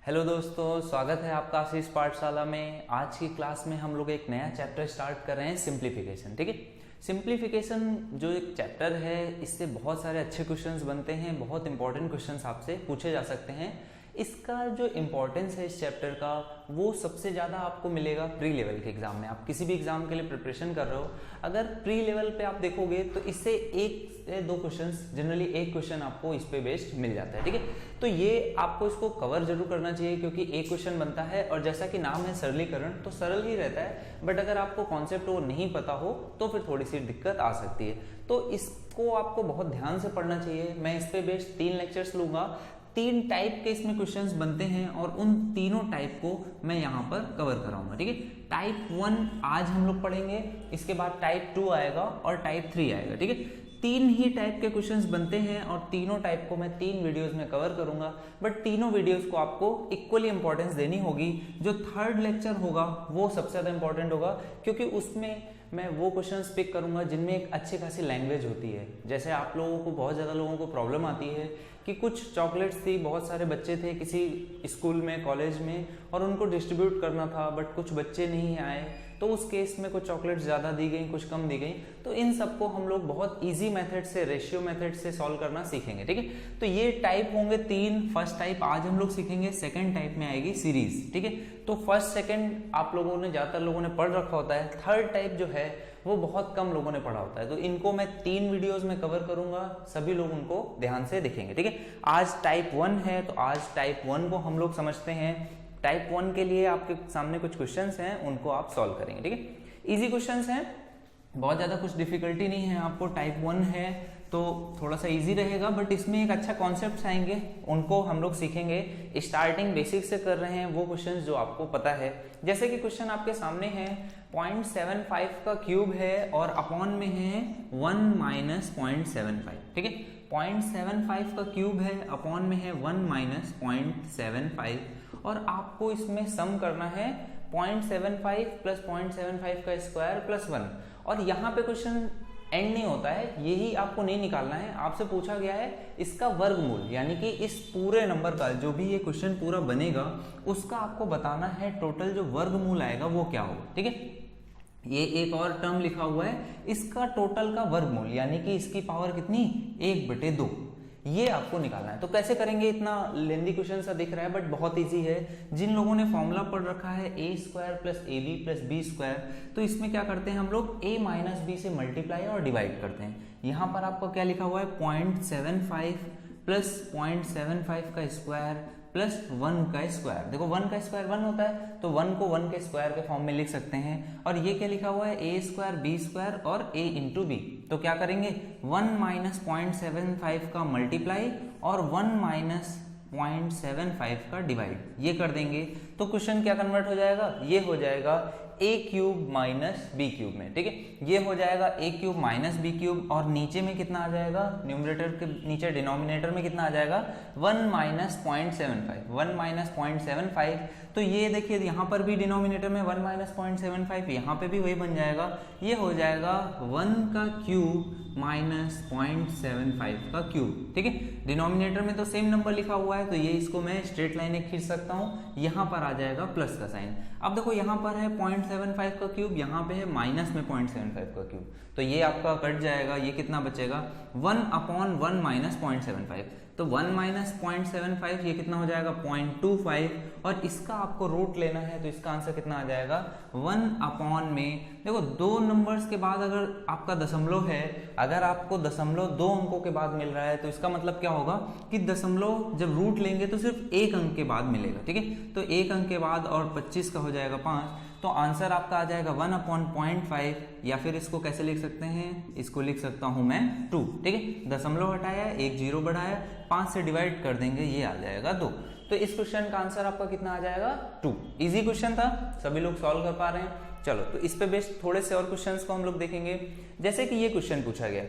Hello दोस्तों, स्वागत है आपका आशीष पाठशाला में। आज की क्लास में हम लोग एक नया चैप्टर स्टार्ट कर रहे हैं, सिंप्लीफिकेशन। ठीक है, सिंप्लीफिकेशन जो एक चैप्टर है, इससे बहुत सारे अच्छे क्वेश्चंस बनते हैं, बहुत इंपॉर्टेंट क्वेश्चंस आपसे पूछे जा सकते हैं। इसका जो इम्पोर्टेंस है इस चैप्टर का, वो सबसे ज़्यादा आपको मिलेगा प्री लेवल के एग्जाम में। आप किसी भी एग्जाम के लिए प्रिपरेशन कर रहे हो, अगर प्री लेवल पे आप देखोगे तो इससे एक से दो क्वेश्चंस, जनरली एक क्वेश्चन आपको इस पे बेस्ड मिल जाता है। ठीक है, तो ये आपको इसको कवर जरूर करना चाहिए, क्योंकि एक क्वेश्चन बनता है और जैसा कि नाम है सरलीकरण, तो सरल ही रहता है। बट अगर आपको कॉन्सेप्ट वो नहीं पता हो तो फिर थोड़ी सी दिक्कत आ सकती है। तो इसको आपको बहुत ध्यान से पढ़ना चाहिए। मैं इस पे बेस्ड 3 लेक्चर्स लूंगा। 3 टाइप के इसमें क्वेश्चंस बनते हैं और उन तीनों टाइप को मैं यहाँ पर कवर कराऊंगा। ठीक है, टाइप 1 आज हम लोग पढ़ेंगे, इसके बाद टाइप 2 आएगा और टाइप 3 आएगा। ठीक है, 3 ही टाइप के क्वेश्चंस बनते हैं और तीनों टाइप को मैं 3 वीडियोस में कवर करूंगा। बट तीनों वीडियोस को आपको इक्वली इंपॉर्टेंस देनी होगी। जो थर्ड लेक्चर होगा वो सबसे ज्यादा इंपॉर्टेंट होगा, क्योंकि उसमें मैं वो क्वेश्चंस पिक करूंगा जिनमें एक अच्छी खासी लैंग्वेज होती है। जैसे आप लोगों को, बहुत ज़्यादा लोगों को प्रॉब्लम आती है कि कुछ चॉकलेट्स थी, बहुत सारे बच्चे थे किसी स्कूल में, कॉलेज में, और उनको डिस्ट्रीब्यूट करना था, बट कुछ बच्चे नहीं आए, तो उस केस में कुछ चॉकलेट्स ज़्यादा दी गई, कुछ कम दी गई। तो इन सबको हम लोग बहुत ईजी मेथड से, रेशियो मेथड से सॉल्व करना सीखेंगे। ठीक है, तो ये टाइप होंगे 3। फर्स्ट टाइप आज हम लोग सीखेंगे, सेकेंड टाइप में आएगी सीरीज। ठीक है, तो फर्स्ट सेकेंड आप लोगों ने, ज़्यादातर लोगों ने पढ़ रखा होता है। थर्ड टाइप जो है वो बहुत कम लोगों ने पढ़ा होता है, तो इनको मैं 3 वीडियोस में कवर करूंगा, सभी लोग उनको ध्यान से देखेंगे। ठीक है, आज टाइप 1 है, तो आज टाइप 1 को हम लोग समझते हैं। टाइप 1 के लिए आपके सामने कुछ क्वेश्चंस हैं, उनको आप सॉल्व करेंगे। ठीक है, इजी क्वेश्चंस हैं, बहुत ज़्यादा कुछ डिफिकल्टी नहीं है आपको। टाइप 1 है तो थोड़ा सा इजी रहेगा, बट इसमें एक अच्छा कॉन्सेप्ट आएंगे, उनको हम लोग सीखेंगे। स्टार्टिंग बेसिक से कर रहे हैं वो क्वेश्चंस जो आपको पता है। जैसे कि क्वेश्चन आपके सामने है, 0.75 का क्यूब है और अपॉन में है 1 माइनस 0.75। ठीक है, 0.75 का क्यूब है, अपॉन में है 1 माइनस 0.75, और आपको इसमें सम करना है 0.75 प्लस 0.75 का स्क्वायर प्लस 1। और यहाँ पे क्वेश्चन एंड नहीं होता है, यही आपको नहीं निकालना है। आपसे पूछा गया है इसका वर्गमूल, यानी कि इस पूरे नंबर का जो भी ये क्वेश्चन पूरा बनेगा उसका आपको बताना है टोटल जो वर्गमूल आएगा वो क्या होगा। ठीक है, ये एक और टर्म लिखा हुआ है, इसका टोटल का वर्गमूल, यानी कि इसकी पावर कितनी, 1/2, ये आपको निकालना है। तो कैसे करेंगे, इतना लेंदी क्वेश्चन सा दिख रहा है, बट बहुत इजी है। जिन लोगों ने फॉर्मूला पढ़ रखा है a square plus A B plus B square, तो इसमें क्या करते हैं हम लोग, a माइनस बी से मल्टीप्लाई और डिवाइड करते हैं। यहाँ पर आपको क्या लिखा हुआ है, 0.75 प्लस 0.75 का स्क्वायर प्लस 1 का स्क्वायर। देखो 1 का स्क्वायर 1 होता है, तो 1 को 1 के स्क्वायर के फॉर्म में लिख सकते हैं। और ये क्या लिखा हुआ है, a स्क्वायर बी स्क्वायर और a इंटू बी। तो क्या करेंगे, 1 माइनस 0.75 का मल्टीप्लाई और 1 माइनस 0.75 का डिवाइड, ये कर देंगे। तो क्वेश्चन क्या कन्वर्ट हो जाएगा, ये हो जाएगा a cube minus B cube में। ठीक है, ये हो जाएगा a cube minus B cube, और नीचे में कितना आ जाएगा, न्यूमरेटर के नीचे डिनोमिनेटर में कितना आ जाएगा, 1 माइनस 0.75, 1 माइनस 0.75। तो ये देखिए यहाँ पर भी डिनोमिनेटर में 1 माइनस 0.75, यहाँ पे भी वही बन जाएगा। ये हो जाएगा 1 का क्यूब माइनस 0.75 का क्यूब। ठीक है, डिनोमिनेटर में तो सेम नंबर लिखा हुआ है, तो ये इसको मैं स्ट्रेट लाइन एक खींच सकता हूँ, यहाँ पर आ जाएगा प्लस का साइन। अब देखो यहाँ पर है 0.75 का क्यूब, यहाँ पे है माइनस में 0.75 का क्यूब, तो ये आपका कट जाएगा। ये कितना बचेगा, 1/1 माइनस 0.75, तो 1 माइनस 0.75, ये कितना हो जाएगा, 0.25, और इसका आपको रूट लेना है, तो इसका आंसर कितना आ जाएगा, 1 में। देखो 2 नंबर्स के बाद अगर आपका दशमलव है, अगर आपको दशमलव 2 अंकों के बाद मिल रहा है, तो इसका मतलब क्या होगा कि दशमलव जब रूट लेंगे तो सिर्फ 1 अंक के बाद मिलेगा। ठीक है, तो 1 अंक के बाद, और 25 का हो जाएगा 5, तो आंसर आपका आ जाएगा 1/0.5, या फिर इसको कैसे लिख सकते हैं, इसको लिख सकता हूं मैं 2। ठीक है, दशमलव हटाया, 1 0 बढ़ाया, 5 से डिवाइड कर देंगे, ये आ जाएगा 2। तो इस क्वेश्चन का आंसर आपका कितना आ जाएगा, 2। इजी क्वेश्चन था, सभी लोग सॉल्व कर पा रहे हैं। चलो, तो इस पे बेस्ड थोड़े से और क्वेश्चंस को हम लोग देखेंगे। जैसे कि ये क्वेश्चन पूछा गया,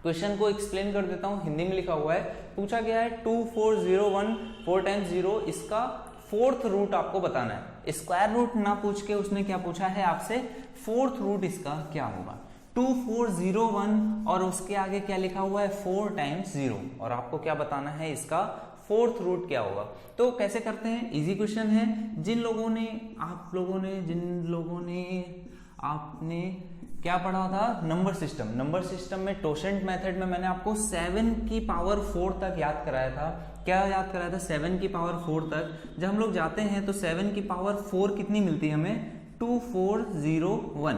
क्वेश्चन को एक्सप्लेन कर देता हूं, हिंदी में लिखा हुआ है। पूछा गया है 2401 4 टाइम्स 0, इसका 4th रूट आपको बताना है। स्क्वायर रूट ना पूछ के उसने क्या पूछा है आपसे, 4th रूट इसका क्या होगा। 2401 और उसके आगे क्या लिखा हुआ है, 4 टाइम्स 0, और आपको क्या बताना है, इसका फोर्थ रूट क्या होगा। तो कैसे करते हैं, इजी क्वेश्चन है। जिन लोगों ने आपने क्या पढ़ा था, नंबर सिस्टम में टोसेंट मेथड में मैंने आपको 7 की पावर 4 तक याद कराया था। क्या याद कराया था, 7 की पावर 4 तक। जब हम लोग जाते हैं तो 7 की पावर 4 कितनी मिलती है हमें, 2401।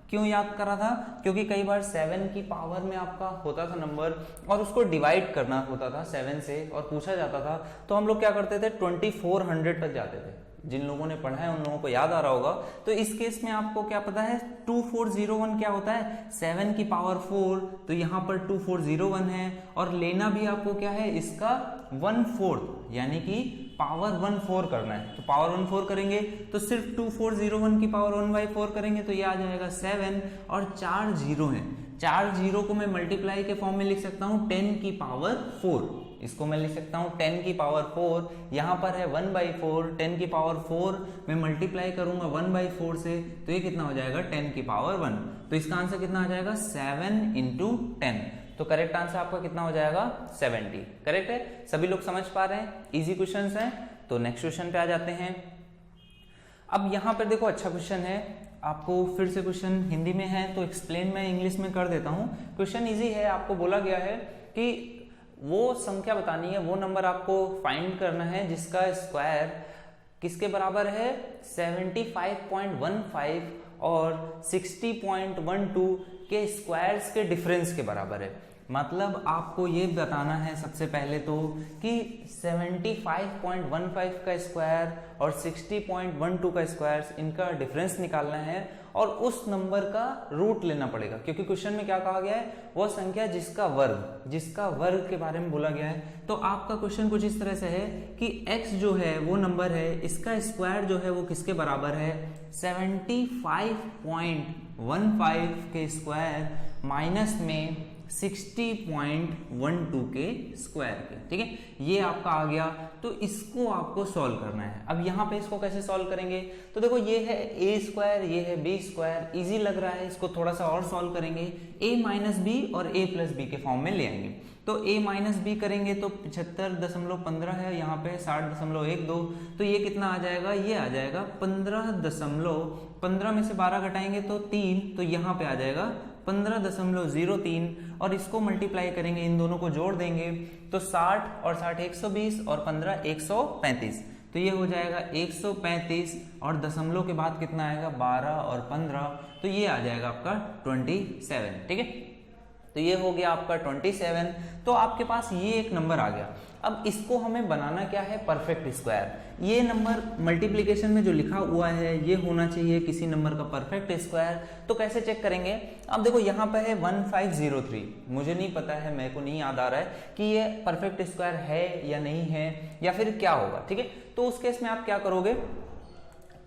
क्यों याद करा था, क्योंकि कई बार 7 की पावर में आपका होता था नंबर और उसको डिवाइड करना होता था 7 से और पूछा जाता था, तो हम लोग क्या करते थे 2400 तक जाते थे। जिन लोगों ने पढ़ा है उन लोगों को याद आ रहा होगा। तो इस केस में आपको क्या पता है 2401 क्या होता है, 7 की पावर 4, तो यहाँ पर 2401 है और लेना भी आपको क्या है इसका 1/4, यानी कि पावर 1/4 करना है। तो पावर 1/4 करेंगे तो सिर्फ 2401 की पावर 1/4 करेंगे तो ये आ जाएगा 7 और 4 जीरो है। 4 जीरो को मैं मल्टीप्लाई के फॉर्म में लिख सकता हूँ 10 की पावर 4। इसको मैं लिख सकता हूँ 10 की पावर 4, यहाँ पर है 1/4, 10 की पावर 4 मैं मल्टीप्लाई करूंगा 1/4 से, तो ये कितना हो जाएगा 10 की पावर 1। तो इसका आंसर कितना आ जाएगा 7 × 10। तो करेक्ट आंसर आपका कितना हो जाएगा 70। करेक्ट है, सभी लोग समझ पा रहे हैं, इजी क्वेश्चंस हैं। तो नेक्स्ट क्वेश्चन पे आ जाते हैं। अब यहाँ पर देखो अच्छा क्वेश्चन है, आपको फिर से क्वेश्चन हिंदी में है तो एक्सप्लेन मैं इंग्लिश में कर देता हूँ। क्वेश्चन इजी है, आपको बोला गया है कि वो संख्या बतानी है, वो नंबर आपको फाइंड करना है जिसका स्क्वायर किसके बराबर है, 75.15 और 60.12 के स्क्वायर्स के डिफरेंस के बराबर है। मतलब आपको ये बताना है सबसे पहले तो कि 75.15 का स्क्वायर और 60.12 का स्क्वायर, इनका डिफरेंस निकालना है और उस नंबर का रूट लेना पड़ेगा, क्योंकि क्वेश्चन में क्या कहा गया है, वह संख्या जिसका वर्ग के बारे में बोला गया है। तो आपका क्वेश्चन कुछ इस तरह से है कि x जो है वो नंबर है, इसका स्क्वायर जो है वो किसके बराबर है, 75.15 के स्क्वायर माइनस में 60.12 के स्क्वायर के। ठीक है, ये आपका आ गया। तो इसको आपको सॉल्व करना है। अब यहाँ पे इसको कैसे सॉल्व करेंगे, तो देखो ये है a स्क्वायर, ये है b स्क्वायर, इजी लग रहा है, इसको थोड़ा सा और सॉल्व करेंगे। a माइनस बी और a प्लस बी के फॉर्म में ले आएंगे। तो a माइनस बी करेंगे तो 75.15 है, यहाँ पे 60.12, तो ये कितना आ जाएगा, ये आ जाएगा 15 में से 12 घटाएंगे तो 3, तो यहाँ पे आ जाएगा 15.03 और इसको मल्टीप्लाई करेंगे, इन दोनों को जोड़ देंगे तो 60 और 60 120 और 15 135, तो ये हो जाएगा 135 और दशमलव के बाद कितना आएगा 12 और 15, तो ये आ जाएगा आपका 27। ठीक है, तो ये हो गया आपका 27। तो आपके पास ये एक नंबर आ गया। अब इसको हमें बनाना क्या है, परफेक्ट स्क्वायर। ये नंबर मल्टीप्लिकेशन में जो लिखा हुआ है ये होना चाहिए किसी नंबर का परफेक्ट स्क्वायर। तो कैसे चेक करेंगे, अब देखो यहाँ पे है 1503, मुझे नहीं पता है, मेरे को नहीं याद आ रहा है कि ये परफेक्ट स्क्वायर है या नहीं है या फिर क्या होगा। ठीक है, तो उस केस में आप क्या करोगे,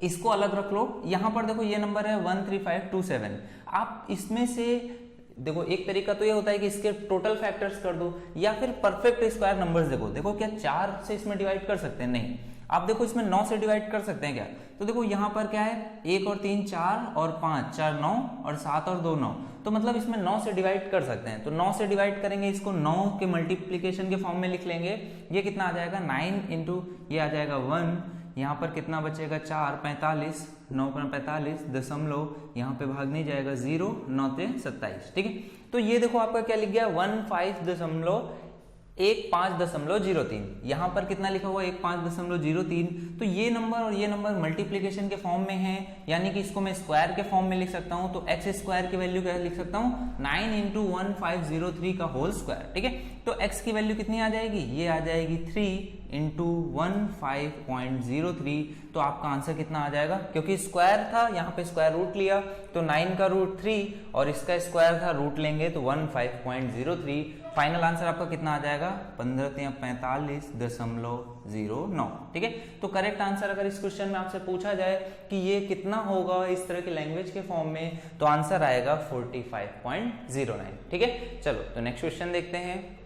इसको अलग रख लो। यहाँ पर देखो ये नंबर है 13527, आप इसमें से देखो एक तरीका तो ये होता है कि इसके टोटल फैक्टर्स कर दो, या फिर परफेक्ट स्क्वायर नंबर्स देखो क्या 4 से इसमें डिवाइड कर सकते हैं, नहीं आप देखो इसमें 9 से डिवाइड कर सकते हैं क्या। तो देखो यहाँ पर क्या है, 1 और 3 4 और 5 4 9 और 7 और 2 9, तो मतलब इसमें 9 से डिवाइड कर सकते हैं। तो 9 से डिवाइड करेंगे, इसको 9 के मल्टीप्लीकेशन के फॉर्म में लिख लेंगे। ये कितना आ जाएगा 9 इंटू ये आ जाएगा 1, यहाँ पर कितना बचेगा 4 45, 9 पर 45 दशमलव, यहाँ पे भाग नहीं जाएगा 0, 9 से 27। ठीक है, तो ये देखो आपका क्या लिख गया 15.03, यहाँ पर कितना लिखा हुआ 15.03। तो ये नंबर और ये नंबर मल्टीप्लिकेशन के फॉर्म में है, यानी कि इसको मैं स्क्वायर के फॉर्म में लिख सकता हूँ। तो x स्क्वायर की वैल्यू क्या लिख सकता हूँ 9 इंटू 1503 का होल स्क्वायर। ठीक है, तो x की वैल्यू कितनी आ जाएगी, ये आ जाएगी 3 इंटू 15.03। तो आपका आंसर कितना आ जाएगा, क्योंकि स्क्वायर था यहाँ पे स्क्वायर रूट लिया तो 9 का रूट 3 और इसका स्क्वायर था रूट लेंगे तो 15.03। फाइनल आंसर आपका कितना आ जाएगा 15.45.09। ठीक है, तो करेक्ट आंसर अगर इस क्वेश्चन में आपसे पूछा जाए कि ये कितना होगा इस तरह की लैंग्वेज के फॉर्म में, तो आंसर आएगा 45.09। ठीक है, चलो तो नेक्स्ट क्वेश्चन देखते हैं।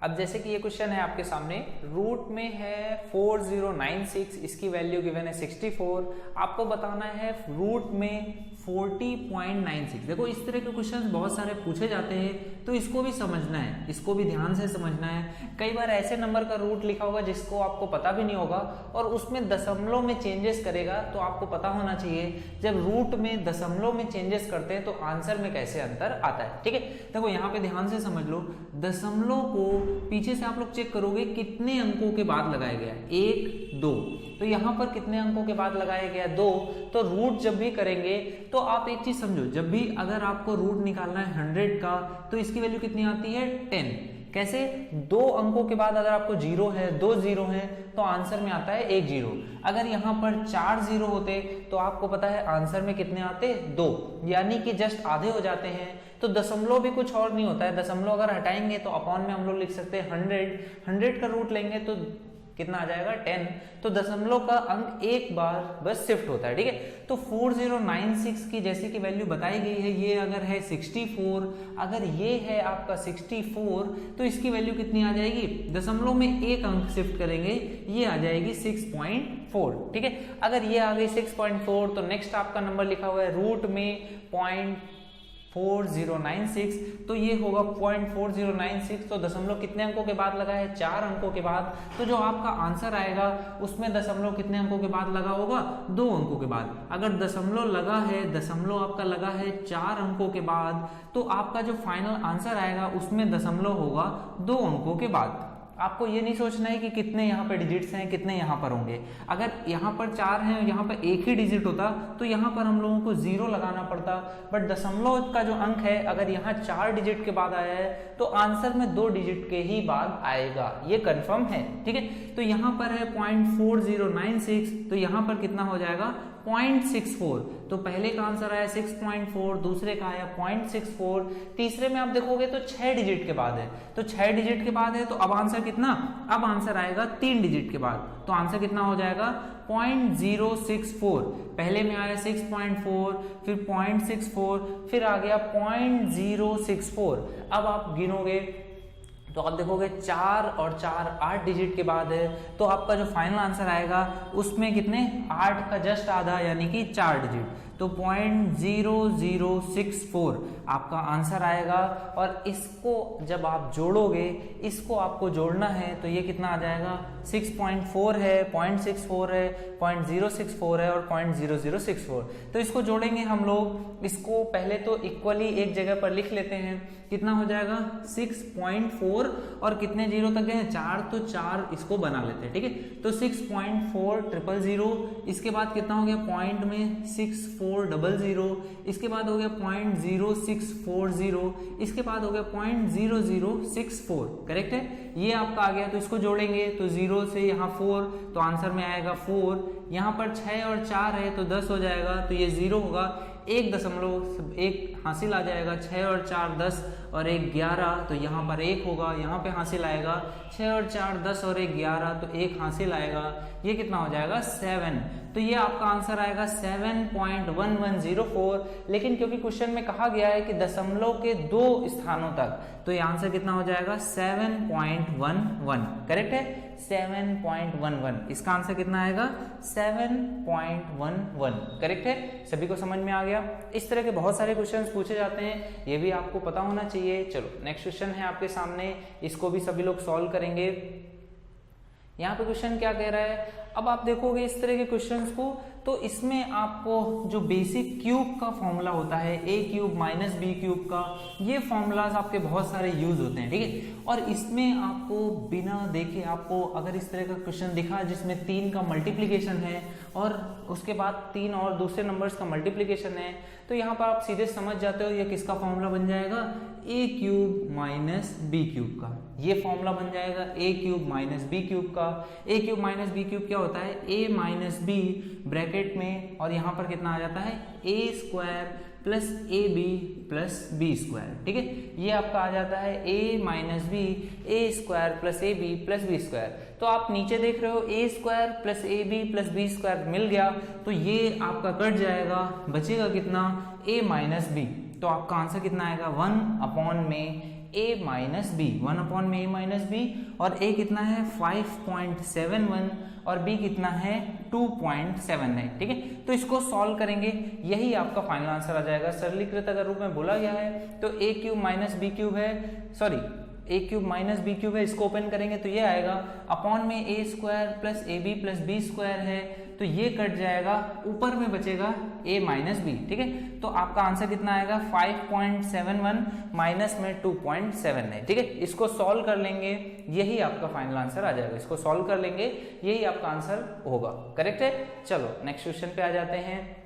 अब जैसे कि ये क्वेश्चन है आपके सामने, रूट में है 4096, इसकी वैल्यू गिवन है 64। आपको बताना है रूट में 40.96। देखो इस तरह के क्वेश्चंस बहुत सारे पूछे जाते हैं, तो इसको भी समझना है, इसको भी ध्यान से समझना है। कई बार ऐसे नंबर का रूट लिखा होगा जिसको आपको पता भी नहीं होगा और उसमें दशमलव में चेंजेस करेगा, तो आपको पता होना चाहिए जब रूट में दशमलव में चेंजेस करते हैं तो आंसर में कैसे अंतर आता है। ठीक है, देखो यहाँ पे ध्यान से समझ लो, दशमलव को पीछे से आप लोग चेक करोगे कितने अंकों के बाद लगाया गया है, 1 2, तो यहाँ पर कितने अंकों के बाद लगाया गया 2, तो रूट जब भी करेंगे तो आप एक चीज समझो, जब भी अगर आपको रूट निकालना है 100 का तो इसकी वैल्यू कितनी आती है 10। कैसे, 2 अंकों के बाद अगर आपको 0 है, 2 0 है तो आंसर में आता है 1 0। अगर यहाँ पर 4 0 होते तो आपको पता है आंसर में कितने आते 2, यानी कि जस्ट आधे हो जाते हैं। तो दशमलव भी कुछ और नहीं होता है, दशमलव अगर हटाएंगे तो अपॉन में हम लोग लिख सकते हैं 100 का रूट लेंगे तो कितना आ जाएगा 10, तो दशमलव का अंक एक बार बस शिफ्ट होता है। ठीक है, तो 4096 की जैसे कि वैल्यू बताई गई है, ये अगर है 64, अगर ये है आपका 64 तो इसकी वैल्यू कितनी आ जाएगी, दशमलव में एक अंक शिफ्ट करेंगे, ये आ जाएगी 6.4। ठीक है, अगर ये आ गई 6.4 तो नेक्स्ट आपका नंबर लिखा हुआ है रूट में 0.4096, तो ये होगा 0.4096, तो दशमलव कितने अंकों के बाद लगा है 4 अंकों के बाद, तो जो आपका आंसर आएगा उसमें दशमलव कितने अंकों के बाद लगा होगा 2 अंकों के बाद। अगर दशमलव लगा है, दशमलव आपका लगा है 4 अंकों के बाद, तो आपका जो फाइनल आंसर आएगा उसमें दशमलव होगा 2 अंकों के बाद। आपको ये नहीं सोचना है कि कितने यहाँ पे डिजिट्स हैं, कितने यहाँ पर होंगे। अगर यहाँ पर 4 हैं, यहाँ पर एक ही डिजिट होता तो यहाँ पर हम लोगों को 0 लगाना पड़ता, बट दशमलव का जो अंक है अगर यहाँ 4 डिजिट के बाद आया है तो आंसर में 2 डिजिट के ही बाद आएगा, ये कंफर्म है। ठीक है, तो यहाँ पर है 0.4096, तो यहाँ पर कितना हो जाएगा 0.64, तो पहले का आंसर आया 6.4, दूसरे का आया 0.64, तीसरे में आप देखोगे तो 6 डिजिट के बाद है, तो 6 डिजिट के बाद है तो अब आंसर कितना, अब आंसर आएगा 3 डिजिट के बाद, तो आंसर कितना हो जाएगा 0.064। पहले में आया 6.4, फिर 0.64, फिर आ गया 0.064। अब आप गिनोगे तो आप देखोगे 4 और 4 8 डिजिट के बाद है, तो आपका जो फाइनल आंसर आएगा उसमें कितने 8 का जस्ट आधा यानी कि 4 डिजिट, तो 0.0064 आपका आंसर आएगा। और इसको जब आप जोड़ोगे, इसको आपको जोड़ना है तो ये कितना आ जाएगा 6.4 है, 0.64 है, 0.064 है और 0.0064, तो इसको जोड़ेंगे हम लोग। इसको पहले तो इक्वली एक जगह पर लिख लेते हैं, कितना हो जाएगा 6.4 और कितने जीरो तक गए 4, तो 4 इसको बना लेते हैं। ठीक है, तो 6.4000, इसके बाद कितना हो गया पॉइंट में 6400, इसके बाद हो गया 0.0640, इसके बाद हो गया 0.0064, करेक्ट है, ये आपका आ गया। तो इसको जोड़ेंगे तो 0 से यहाँ 4, तो आंसर में आएगा 4, यहाँ पर 6 और 4 है तो 10 हो जाएगा, तो ये 0 होगा, 1.1 हासिल आ जाएगा, 6 और 4 10 और 1 11, तो यहाँ पर 1 होगा, यहाँ पे हासिल आएगा 6 और 4 10 और 1 11, तो 1 हासिल आएगा, ये कितना हो जाएगा 7, तो ये आपका आंसर आएगा 7.1104। लेकिन क्योंकि क्वेश्चन में कहा गया है कि दशमलव के 2 स्थानों तक, तो ये आंसर कितना हो जाएगा 7.11, करेक्ट है 7.11, इसका आंसर कितना आएगा 7.11, करेक्ट है। सभी को समझ में आ गया। इस तरह के बहुत सारे क्वेश्चंस पूछे जाते हैं, ये भी आपको पता होना चाहिए। चलो नेक्स्ट क्वेश्चन है आपके सामने, इसको भी सभी लोग सॉल्व करेंगे। यहाँ पे क्वेश्चन क्या कह रहा है, अब आप देखोगे इस तरह के क्वेश्चंस को, तो इसमें आपको जो बेसिक क्यूब का फॉर्मूला होता है a³ माइनस b³ का, ये फॉर्मूलाज आपके बहुत सारे यूज होते हैं। ठीक है, और इसमें आपको बिना देखे, आपको अगर इस तरह का क्वेश्चन दिखा जिसमें 3 का मल्टीप्लीकेशन है और उसके बाद 3 और दूसरे नंबर्स का मल्टीप्लीकेशन है, तो यहाँ पर आप सीधे समझ जाते हो ये किसका फॉर्मूला बन जाएगा a³ माइनस b³ का, ये फॉर्मूला बन जाएगा a³ माइनस b³ का। a³ माइनस b³ क्या होता है a माइनस b ब्रैकेट में, और यहाँ पर कितना आ जाता है a² plus ab plus b²। ठीक है, ये आपका आ जाता है a minus b a² plus ab plus b²। तो आप नीचे देख रहे हो a² plus ab plus b² मिल गया, तो ये आपका कट जाएगा, बचेगा कितना a माइनस b, तो आपका आंसर कितना आएगा 1 अपॉन में a minus B, 1/a minus B, और a कितना है 5.71 और b कितना है 2.79, ठीक है। तो इसको सॉल्व करेंगे, यही आपका फाइनल आंसर आ जाएगा। सरलीकृत अगर रूप में बोला गया है तो a cube minus B cube है, sorry a cube minus B cube है, इसको ओपन करेंगे तो ये आएगा अपॉन में a square plus A B plus B square है, तो ये कट जाएगा, ऊपर में बचेगा a माइनस बी, ठीक है। तो आपका आंसर कितना आएगा 5.71 माइनस में 2.79, ठीक है। इसको सॉल्व कर लेंगे, यही आपका फाइनल आंसर आ जाएगा। इसको सॉल्व कर लेंगे, यही आपका आंसर होगा, करेक्ट है। चलो नेक्स्ट क्वेश्चन पे आ जाते हैं।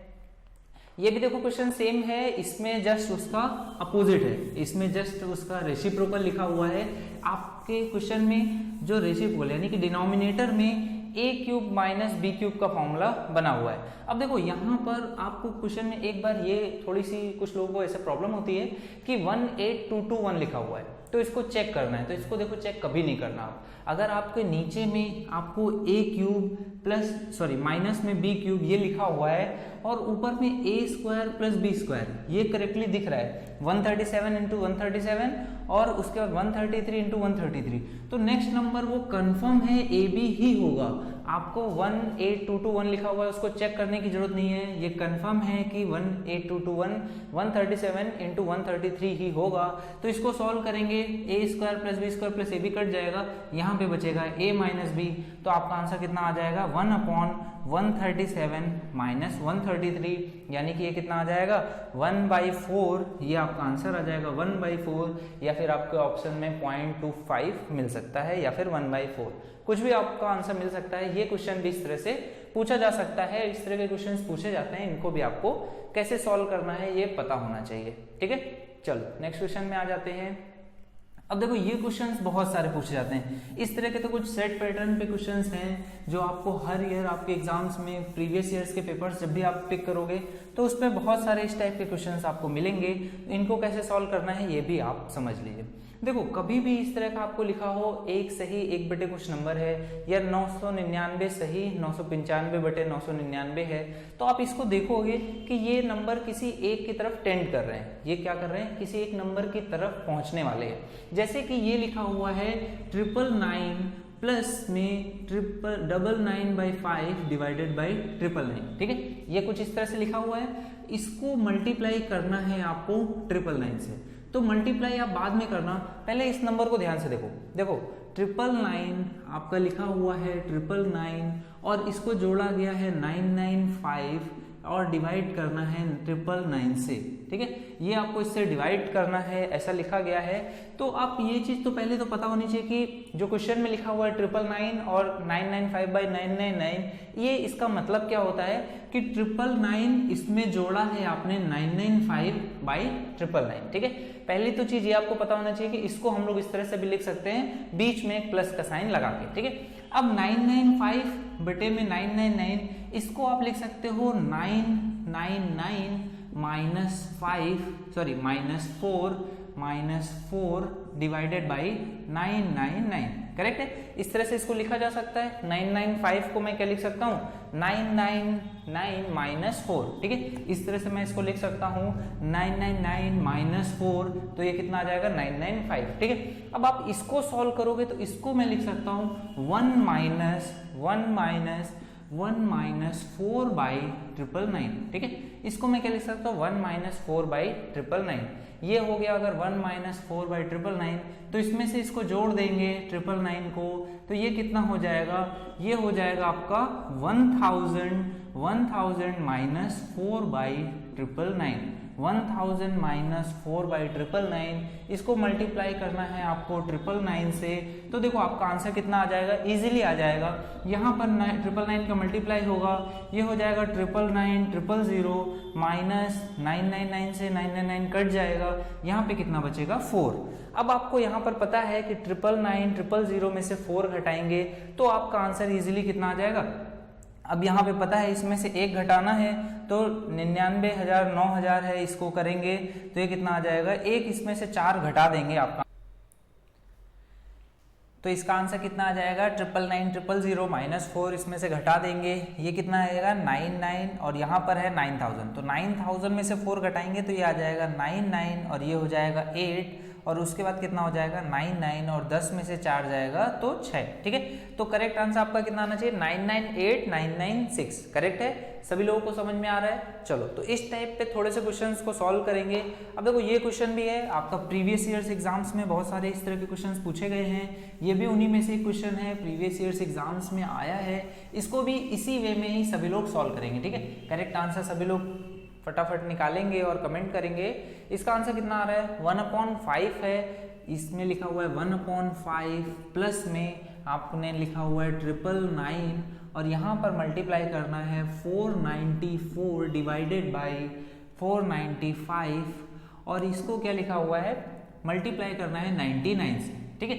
ये भी देखो क्वेश्चन सेम है, इसमें जस्ट उसका अपोजिट है, इसमें जस्ट उसका रेसिप्रोकल लिखा हुआ है। आपके क्वेश्चन में जो रेसिप्रोकल यानी कि डिनोमिनेटर में a cube minus B cube का फॉर्मूला बना हुआ है। अब देखो यहाँ पर आपको क्वेश्चन में एक बार ये थोड़ी सी कुछ लोगों को ऐसे प्रॉब्लम होती है कि 18221 लिखा हुआ है, तो इसको चेक करना है। तो इसको देखो चेक कभी नहीं करना आप। अगर आपके नीचे में आपको a cube plus sorry minus में b क्यूब ये लिखा हुआ है और ऊपर में a square plus b square ये करेक्टली दिख रहा है, 137 इंटू 137 और उसके बाद 133 इंटू 133, तो नेक्स्ट नंबर वो कंफर्म है ए बी ही होगा। आपको 18221 लिखा हुआ है, उसको चेक करने की जरूरत नहीं है, ये कंफर्म है कि 18221 137 इंटू 133 ही होगा। तो इसको सॉल्व करेंगे, a square plus B square plus A B cut जाएगा, यहाँ पे बचेगा a माइनस बी, तो आपका आंसर कितना आ जाएगा 1/137 माइनस 133, यानी कि ये कितना आ जाएगा 1/4, ये आपका आंसर आ जाएगा 1/4, या फिर आपके ऑप्शन में 0.25 मिल सकता है या फिर 1/4, कुछ भी आपका आंसर मिल सकता है। ये क्वेश्चन भी इस तरह से पूछा जा सकता है, इस तरह के क्वेश्चंस पूछे जाते हैं, इनको भी आपको कैसे सॉल्व करना है ये पता होना चाहिए, ठीक है। चलो नेक्स्ट क्वेश्चन में आ जाते हैं। अब देखो ये क्वेश्चंस बहुत सारे पूछे जाते हैं, इस तरह के तो कुछ सेट पैटर्न पे क्वेश्चंस हैं जो आपको हर ईयर आपके एग्जाम्स में प्रीवियस ईयर्स के पेपर्स जब भी आप पिक करोगे तो उसमें बहुत सारे इस टाइप के क्वेश्चंस आपको मिलेंगे। इनको कैसे सॉल्व करना है ये भी आप समझ लीजिए। देखो कभी भी इस तरह का आपको लिखा हो एक सही एक बटे कुछ नंबर है या 999 सही 995 बटे 999 है, तो आप इसको देखोगे कि ये नंबर किसी एक की तरफ टेंड कर रहे हैं, ये क्या कर रहे हैं किसी एक नंबर की तरफ पहुंचने वाले हैं। जैसे कि ये लिखा हुआ है 999 प्लस में 999/5 डिवाइडेड बाई 999, ठीक है। ये कुछ इस तरह से लिखा हुआ है, इसको मल्टीप्लाई करना है आपको 999 से, तो मल्टीप्लाई आप बाद में करना, पहले इस नंबर को ध्यान से देखो। देखो 999 आपका लिखा हुआ है 999 और इसको जोड़ा गया है 995 और डिवाइड करना है 999 से, ठीक है। ये आपको इससे डिवाइड करना है, ऐसा लिखा गया है। तो आप ये चीज तो पहले तो पता होनी चाहिए कि जो क्वेश्चन में लिखा हुआ है 999 और 995/999 ये इसका मतलब क्या होता है कि 999 इसमें जोड़ा है आपने 995/999, ठीक है। पहली तो चीज ये आपको पता होना चाहिए कि इसको हम लोग इस तरह से भी लिख सकते हैं, बीच में एक प्लस का साइन लगा के, ठीक है। अब 995 बटे में 999 इसको आप लिख सकते हो 999 -4 डिवाइडेड बाई 999, करेक्ट है। इस तरह से इसको लिखा जा सकता है। 995 को मैं क्या लिख सकता हूँ 999 -4, ठीक है। इस तरह से मैं इसको लिख सकता हूँ 999 -4, तो ये कितना आ जाएगा 995, ठीक है। अब आप इसको सॉल्व करोगे तो इसको मैं लिख सकता हूँ 1 माइनस 4/999, ठीक है। इसको मैं क्या लिख सकता हूँ 1 - 4/999, ये हो गया अगर 1 - 4/999, तो इसमें से इसको जोड़ देंगे 999 को, तो ये कितना हो जाएगा, ये हो जाएगा आपका 1000 -4/999, 1000 -4/999, इसको मल्टीप्लाई करना है आपको 999 से, तो देखो आपका आंसर कितना आ जाएगा, इजीली आ जाएगा। यहाँ पर 999 का मल्टीप्लाई होगा, ये हो जाएगा 999 माइनस 999 से 999 कट जाएगा, यहाँ पे कितना बचेगा 4। अब आपको यहाँ पर पता है कि 999 में से 4 घटाएंगे तो आपका आंसर इजीली कितना आ जाएगा। अब यहाँ पे पता है इसमें से 1 घटाना है तो 99,000 9,000 है, इसको करेंगे तो ये कितना आ जाएगा, 1 इसमें से 4 घटा देंगे आपका, तो इसका आंसर कितना आ जाएगा 999 -4 इसमें से घटा देंगे, ये कितना आएगा 99 और यहाँ पर है 9000, तो 9000 में से 4 घटाएंगे तो ये आ जाएगा 99 और ये हो जाएगा 8 और उसके बाद कितना हो जाएगा 9 9 और 10 में से 4 जाएगा तो 6, ठीक है। तो करेक्ट आंसर आपका कितना आना चाहिए 998996, करेक्ट है। सभी लोगों को समझ में आ रहा है। चलो तो इस टाइप पे थोड़े से क्वेश्चंस को सॉल्व करेंगे। अब देखो ये क्वेश्चन भी है आपका प्रीवियस ईयर्स एग्जाम्स में बहुत सारे इस तरह के क्वेश्चंस पूछे गए हैं, ये भी उन्हीं में से एक क्वेश्चन है, प्रीवियस ईयर्स एग्जाम्स में आया है। इसको भी इसी वे में ही सभी लोग सॉल्व करेंगे, ठीक है। करेक्ट आंसर सभी लोग फटाफट निकालेंगे और कमेंट करेंगे। इसका आंसर कितना आ रहा है 1/5 है, इसमें लिखा हुआ है 1/5 प्लस में आपने लिखा हुआ है 999 और यहाँ पर मल्टीप्लाई करना है 494 डिवाइडेड बाय 495 और इसको क्या लिखा हुआ है मल्टीप्लाई करना है 99 से, ठीक है।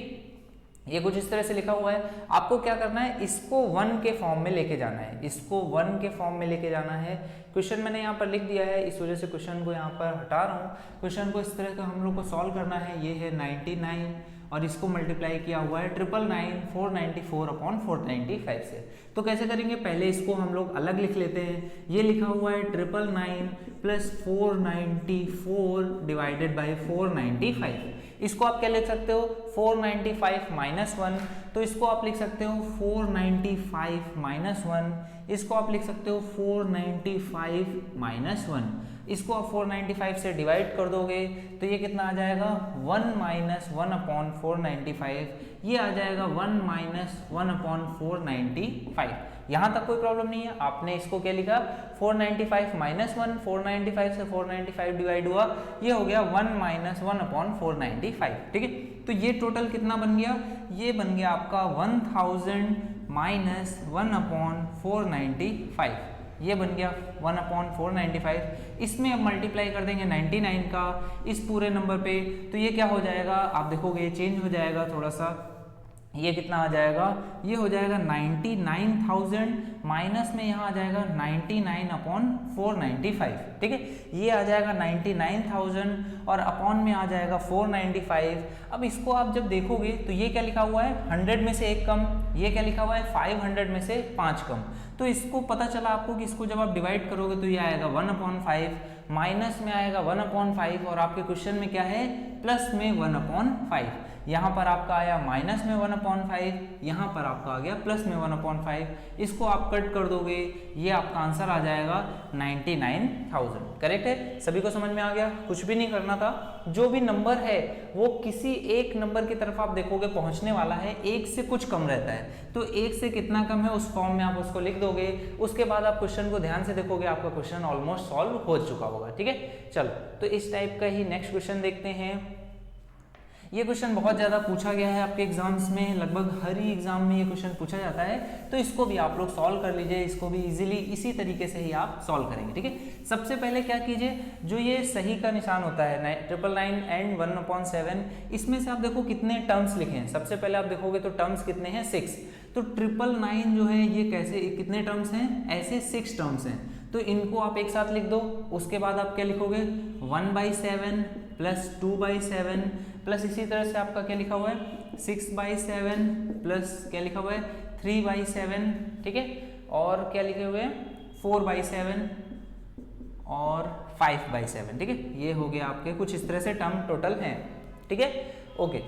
ये कुछ इस तरह से लिखा हुआ है। आपको क्या करना है इसको 1 के फॉर्म में लेके जाना है, इसको 1 के फॉर्म में लेके जाना है। क्वेश्चन मैंने यहाँ पर लिख दिया है, इस वजह से क्वेश्चन को यहाँ पर हटा रहा हूँ। क्वेश्चन को इस तरह का हम लोग को सॉल्व करना है। ये है 99 और इसको मल्टीप्लाई किया हुआ है 999 494/495 से। तो कैसे करेंगे, पहले इसको हम लोग अलग लिख लेते हैं। ये लिखा हुआ है 999 प्लस 494 डिवाइडेड बाई 495। इसको आप क्या लिख सकते हो 495 माइनस 1, तो इसको आप लिख सकते हो 495 माइनस 1, इसको आप लिख सकते हो 495 माइनस 1। इसको आप 495 से डिवाइड कर दोगे तो ये कितना आ जाएगा 1 माइनस 1/495, ये आ जाएगा 1 माइनस 1/495। यहाँ तक कोई प्रॉब्लम नहीं है। आपने इसको क्या लिखा 495 माइनस 1, 495 से 495 डिवाइड हुआ, ये हो गया 1 माइनस 1/495, ठीक है। तो ये टोटल कितना बन गया, ये बन गया आपका 1000 माइनस 1/495, ये बन गया 1/495। इसमें अब मल्टीप्लाई कर देंगे 99 का इस पूरे नंबर पे, तो ये क्या हो जाएगा आप देखोगे ये चेंज हो जाएगा थोड़ा सा। ये कितना आ जाएगा, ये हो जाएगा 99,000 माइनस में यहाँ आ जाएगा 99/495, ठीक है। ये आ जाएगा 99,000 और अपॉन में आ जाएगा 495। अब इसको आप जब देखोगे तो ये क्या लिखा हुआ है 100 में से 1 कम, ये क्या लिखा हुआ है 500 में से 5 कम। तो इसको पता चला आपको कि इसको जब आप डिवाइड करोगे तो ये आएगा 1/5, माइनस में आएगा 1/5 और आपके क्वेश्चन में क्या है प्लस में 1/5। यहाँ पर आपका आया माइनस में 1/5, यहाँ पर आपका आ गया प्लस में 1/5। इसको आप कट कर दोगे, ये आपका आंसर आ जाएगा 99,000, करेक्ट है। सभी को समझ में आ गया, कुछ भी नहीं करना था। जो भी नंबर है वो किसी एक नंबर की तरफ आप देखोगे पहुंचने वाला है, 1 से कुछ कम रहता है, तो 1 से कितना कम है उस फॉर्म में आप उसको लिख दोगे। उसके बाद आप क्वेश्चन को ध्यान से देखोगे, आपका क्वेश्चन ऑलमोस्ट सॉल्व हो चुका होगा, ठीक है। चलो तो इस टाइप का ही नेक्स्ट क्वेश्चन देखते हैं। ये क्वेश्चन बहुत ज़्यादा पूछा गया है आपके एग्जाम्स में, लगभग हर ही एग्जाम में ये क्वेश्चन पूछा जाता है, तो इसको भी आप लोग सॉल्व कर लीजिए। इसको भी इजीली इसी तरीके से ही आप सॉल्व करेंगे, ठीक है। सबसे पहले क्या कीजिए, जो ये सही का निशान होता है 999 एंड 1/7, इसमें से आप देखो कितने टर्म्स लिखे हैं। सबसे पहले आप देखोगे तो टर्म्स कितने हैं 6, तो 999 जो है ये कैसे कितने टर्म्स हैं, ऐसे 6 टर्म्स हैं, तो इनको आप एक साथ लिख दो। उसके बाद आप क्या लिखोगे 1/7 प्लस 2/7 प्लस इसी तरह से आपका क्या लिखा हुआ है 6/7 प्लस क्या लिखा हुआ है 3/7, ठीक है। और क्या लिखे हुए हैं 4/7 और 5/7, ठीक है। ये हो गया आपके कुछ इस तरह से टर्म टोटल हैं, ठीक है, ओके।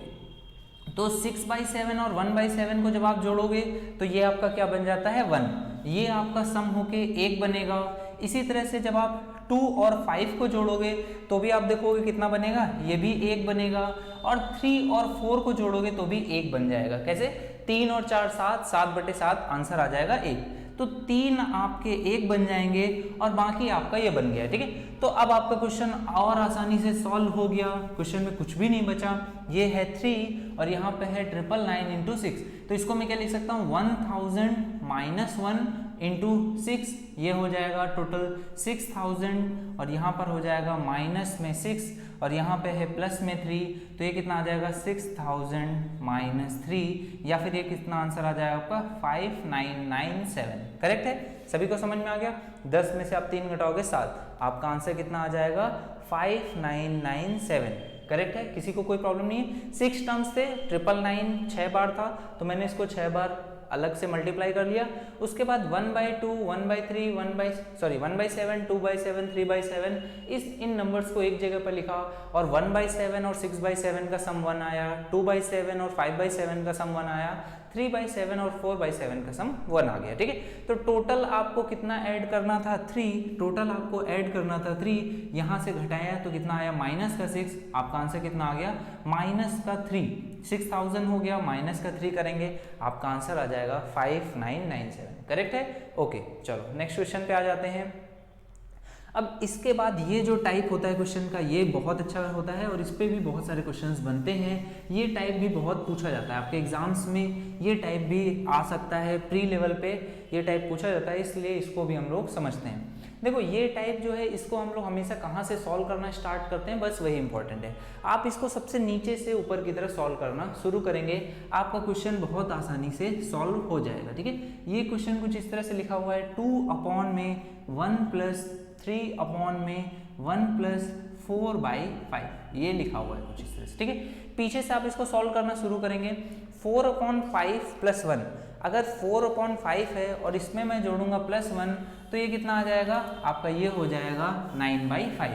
तो 6/7 और 1/7 को जब आप जोड़ोगे तो ये आपका क्या बन जाता है 1, ये आपका सम होके 1 बनेगा। इसी तरह से जब आप 2 और 5 को जोड़ोगे तो भी आप देखोगे कितना बनेगा, ये भी 1 बनेगा। और 3 और 4 को जोड़ोगे तो भी 1 बन जाएगा। कैसे 3 और 4 7, 7/7 आंसर आ जाएगा 1। तो 3 आपके 1 बन जाएंगे और बाकी आपका ये बन गया, ठीक है। तो अब आपका क्वेश्चन और आसानी से सॉल्व हो गया, क्वेश्चन में कुछ भी नहीं बचा। ये है 3 और यहाँ पे है 999 इंटू 6, तो इसको मैं क्या लिख सकता हूँ 1000 माइनस 1 इंटू 6, ये हो जाएगा टोटल 6000 और यहाँ पर हो जाएगा माइनस में 6 और यहाँ पे है प्लस में 3, तो ये कितना आ जाएगा 6000 माइनस 3, या फिर ये कितना आंसर आ जाएगा आपका 5997, करेक्ट है। सभी को समझ में आ गया। 10 में से आप 3 घटाओगे 7, आपका आंसर कितना आ जाएगा 5997, करेक्ट है। किसी को कोई प्रॉब्लम नहीं है। 6 टर्म्स थे, 999 6 बार था, तो मैंने इसको 6 बार अलग से मल्टीप्लाई कर लिया, उसके बाद 1/2, 1/3, 1/7, 2/7, 3/7 इन नंबर्स को एक जगह पर लिखा और 1/7 और 6/7 का सम 1 आया, 2/7 और 5/7 का सम 1 आया, 3/7 और 4/7 का सम 1 आ गया। ठीक है, तो टोटल आपको कितना ऐड करना था 3, टोटल आपको ऐड करना था 3, यहाँ से घटाया तो कितना आया माइनस का 6, आपका आंसर कितना आ गया माइनस का 3, 6000 हो गया, माइनस का 3 करेंगे आपका आंसर आ जाएगा 5997। करेक्ट है? ओके, चलो नेक्स्ट क्वेश्चन पे आ जाते हैं। अब इसके बाद ये जो टाइप होता है क्वेश्चन का, ये बहुत अच्छा होता है और इस पे भी बहुत सारे क्वेश्चंस बनते हैं। ये टाइप भी बहुत पूछा जाता है आपके एग्जाम्स में, ये टाइप भी आ सकता है प्री लेवल पे, ये टाइप पूछा जाता है, इसलिए इसको भी हम लोग समझते हैं। देखो ये टाइप जो है इसको हम लोग हमेशा कहाँ से सॉल्व करना स्टार्ट करते हैं, बस वही इंपॉर्टेंट है। आप इसको सबसे नीचे से ऊपर की तरफ सॉल्व करना शुरू करेंगे, आपका क्वेश्चन बहुत आसानी से सॉल्व हो जाएगा। ठीक है, ये क्वेश्चन कुछ इस तरह से लिखा हुआ है 2/1+3/1+1+4/5, ये लिखा हुआ है कुछ इस तरह से। ठीक है, पीछे से आप इसको सॉल्व करना शुरू करेंगे। 4/5 + 1, अगर 4/5 है और इसमें मैं जोड़ूंगा +1 तो ये कितना आ जाएगा आपका, ये हो जाएगा 9/5,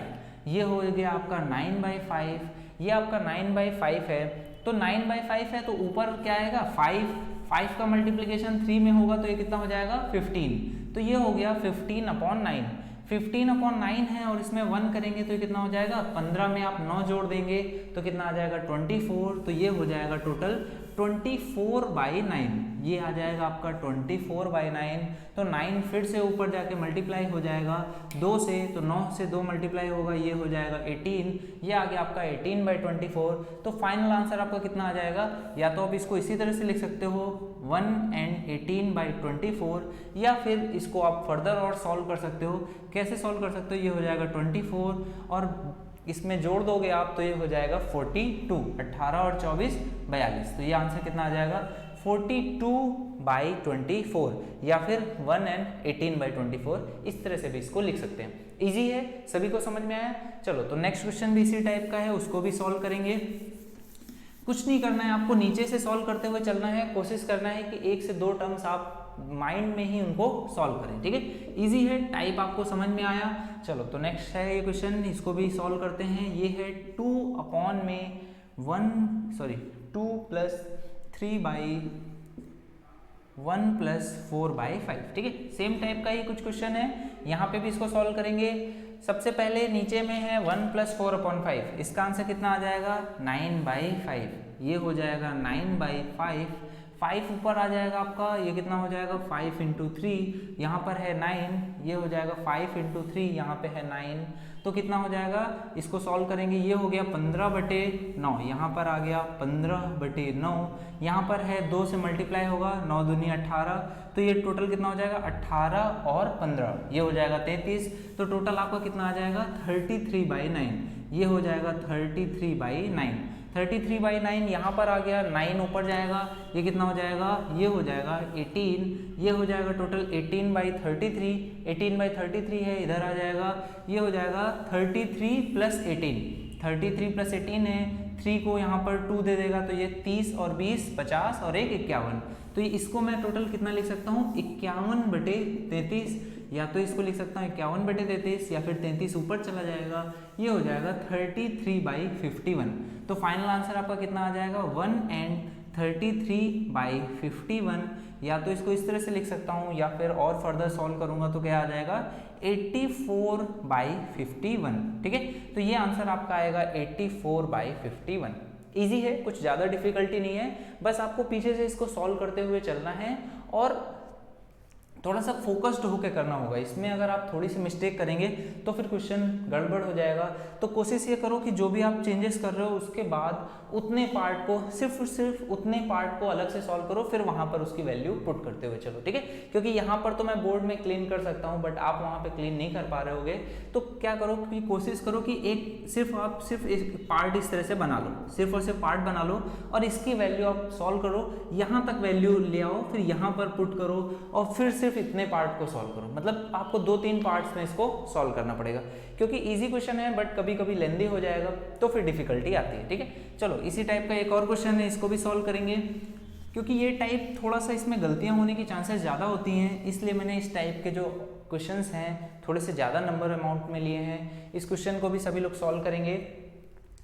ये हो गया आपका 9/5, ये आपका 9/5 है। तो 9/5 है तो ऊपर क्या आएगा 5 का मल्टीप्लिकेशन 3 में होगा तो ये कितना हो जाएगा 15, तो ये हो गया 15/9, 15/9 है और इसमें 1 करेंगे तो ये कितना हो जाएगा 15 में आप 9 जोड़ देंगे तो कितना आ जाएगा 24, तो ये हो जाएगा टोटल 24/9, ये आ जाएगा आपका 24/9। तो 9 फिर से ऊपर जाके मल्टीप्लाई हो जाएगा 2 से, तो 9 से 2 मल्टीप्लाई होगा, ये हो जाएगा 18, ये आ गया आपका 18/24। तो फाइनल आंसर आपका कितना आ जाएगा, या तो आप इसको इसी तरह से लिख सकते हो 1 and 18/24, या फिर इसको आप फर्दर और सॉल्व कर सकते हो। कैसे सॉल्व कर सकते हो, ये हो जाएगा 24 और इसमें जोड़ दोगे आप तो ये हो जाएगा 42, 18 और 24 42, तो ये आंसर कितना आ जाएगा 42/24, या फिर 1 and 18/24, इस तरह से भी इसको लिख सकते हैं। इजी है, सभी को समझ में आया। चलो तो नेक्स्ट क्वेश्चन भी इसी टाइप का है, उसको भी सॉल्व करेंगे। कुछ नहीं करना है आपको, नीचे से सॉल्व करते हुए चलना है, कोशिश करना है कि 1 से 2 टर्म्स आप माइंड में ही उनको सॉल्व करें। ठीक है, इजी है, टाइप आपको समझ में आया। चलो तो नेक्स्ट है ये क्वेश्चन, इसको भी सॉल्व करते हैं। ये है 2 + 3/1+4/5। ठीक है, सेम टाइप का ही कुछ क्वेश्चन है, यहाँ पे भी इसको सॉल्व करेंगे। सबसे पहले नीचे में है 1 + 4/5, इसका आंसर कितना आ जाएगा 9/5, ये हो जाएगा 9/5, 5 ऊपर आ जाएगा आपका, ये कितना हो जाएगा 5 × 3, यहाँ पर है 9, ये हो जाएगा 5 × 3, यहाँ पे है 9, तो कितना हो जाएगा, इसको सॉल्व करेंगे, ये हो गया 15/9, यहाँ पर आ गया 15/9, यहाँ पर है 2 से मल्टीप्लाई होगा, 9 दूनी 18, तो ये टोटल कितना हो जाएगा 18 और 15, ये हो जाएगा 33, तो टोटल आपका कितना आ जाएगा 33/9, ये हो जाएगा 33/9, 33/9 यहाँ पर आ गया, 9 ऊपर जाएगा, ये कितना हो जाएगा, ये हो जाएगा 18, ये हो जाएगा टोटल 18/33, 18/33 है, इधर आ जाएगा, ये हो जाएगा 33 + 18, 33 + 18 है, 3 को यहाँ पर 2 दे देगा तो ये 30 और 20 50 और 1 51, तो इसको मैं टोटल कितना लिख सकता हूँ 51/33, या तो इसको लिख सकता हूँ 51/33 या फिर 33 ऊपर चला जाएगा, ये हो जाएगा 33/51। तो फाइनल आंसर आपका कितना आ जाएगा 1 and 33/51, या तो इसको इस तरह से लिख सकता हूँ या फिर और फर्दर सॉल्व करूंगा तो क्या आ जाएगा 84/51। ठीक है, तो ये आंसर आपका आएगा 84/51। इजी है, कुछ ज़्यादा डिफिकल्टी नहीं है, बस आपको पीछे से इसको सॉल्व करते हुए चलना है और थोड़ा सा फोकस्ड होकर करना होगा। इसमें अगर आप थोड़ी सी मिस्टेक करेंगे तो फिर क्वेश्चन गड़बड़ हो जाएगा। तो कोशिश ये करो कि जो भी आप चेंजेस कर रहे हो उसके बाद उतने पार्ट को सिर्फ उतने पार्ट को अलग से सॉल्व करो, फिर वहां पर उसकी वैल्यू पुट करते हुए चलो। ठीक है, क्योंकि यहाँ पर तो मैं बोर्ड में क्लीन कर सकता हूँ बट आप वहाँ पे क्लीन नहीं कर पा रहे होगे, तो क्या करो कि कोशिश करो कि आप सिर्फ एक पार्ट इस तरह से बना लो, सिर्फ और सिर्फ पार्ट बना लो और इसकी वैल्यू आप सॉल्व करो, यहाँ तक वैल्यू ले आओ, फिर यहाँ पर पुट करो और फिर सिर्फ इतने पार्ट को सॉल्व करो। मतलब आपको 2-3 पार्ट्स में इसको सॉल्व करना पड़ेगा, क्योंकि इजी क्वेश्चन है बट कभी कभी लेंदी हो जाएगा तो फिर डिफिकल्टी आती है। ठीक है, चलो इसी टाइप का एक और क्वेश्चन है, इसको भी सॉल्व करेंगे। क्योंकि ये टाइप थोड़ा सा इसमें गलतियां होने की चांसेस ज़्यादा होती हैं, इसलिए मैंने इस टाइप के जो क्वेश्चंस हैं थोड़े से ज़्यादा नंबर अमाउंट में लिए हैं। इस क्वेश्चन को भी सभी लोग सॉल्व करेंगे।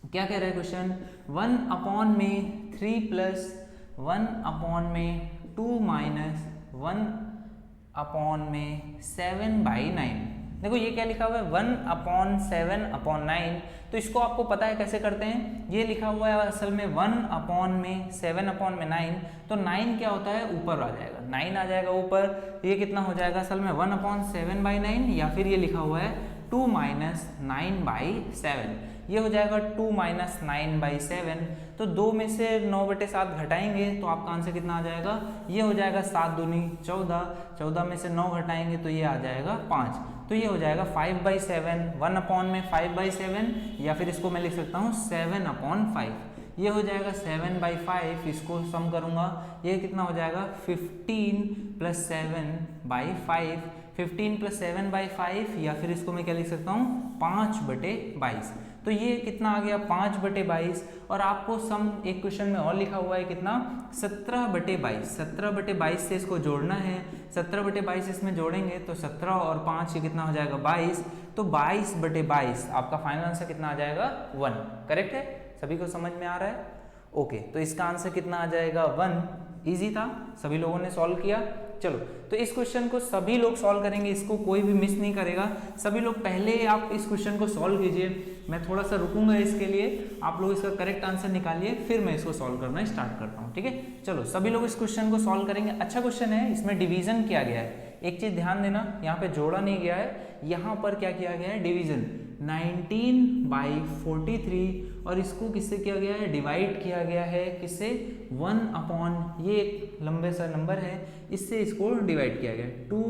क्या कह रहा है क्वेश्चन, 1 में 3 प्लस 1 में 2 माइनस 1 में 7/9। देखो ये क्या लिखा हुआ है 1/7/9, तो इसको आपको पता है कैसे करते हैं। ये लिखा हुआ है असल में 1 में 7/9, तो 9 क्या होता है ऊपर आ जाएगा, 9 आ जाएगा ऊपर। ये कितना हो जाएगा असल में 1/7/9, या फिर ये लिखा हुआ है 2 माइनस 9/7, ये हो जाएगा 2 माइनस 9/7। तो 2 में से 9/7 घटाएंगे तो आपका आंसर कितना आ जाएगा, ये हो जाएगा 7 दूनी 14, 14 में से 9 घटाएंगे तो ये आ जाएगा 5, तो ये हो जाएगा 5/7, 1 में 5/7, या फिर इसको मैं लिख सकता हूँ 7/5, ये हो जाएगा 7/5। इसको सम करूँगा, ये कितना हो जाएगा 15 + 7/5, 15 + 7/5, या फिर इसको मैं क्या लिख सकता हूँ 5/22। तो ये कितना आ गया 5/22। और आपको सम एक क्वेश्चन में और लिखा हुआ है कितना 17/22, 17/22 से इसको जोड़ना है। 17/22 इसमें जोड़ेंगे तो 17 और 5 ये कितना हो जाएगा 22, तो 22/22 आपका फाइनल आंसर कितना आ जाएगा 1। करेक्ट है, सभी को समझ में आ रहा है? ओके, तो इसका आंसर कितना आ जाएगा 1। इजी था, सभी लोगों ने सॉल्व किया। चलो, तो इस क्वेश्चन को सभी लोग सॉल्व करेंगे, इसको कोई भी मिस नहीं करेगा। सभी लोग पहले आप इस क्वेश्चन को सॉल्व कीजिए, मैं थोड़ा सा रुकूंगा इसके लिए, आप लोग इसका करेक्ट आंसर निकालिए, फिर मैं इसको सॉल्व करना स्टार्ट करता हूँ। ठीक है, चलो सभी लोग इस क्वेश्चन को सॉल्व करेंगे। अच्छा क्वेश्चन है, इसमें डिवीजन किया गया है। एक चीज ध्यान देना, यहाँ पे जोड़ा नहीं गया है, यहाँ पर क्या किया गया है डिवीजन 19/43, और इसको किससे किया गया है डिवाइड किया गया है, किससे 1 ये एक लंबे सा नंबर है, इससे इसको डिवाइड किया गया 2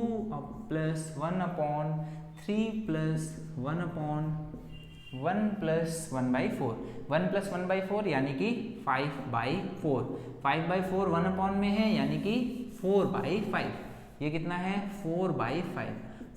+ 1/3 + 1/1 + 1/4, 1 + 1/4 यानी कि 5/4, 5/4 1 में है यानी कि 4/5, ये कितना है 4/5,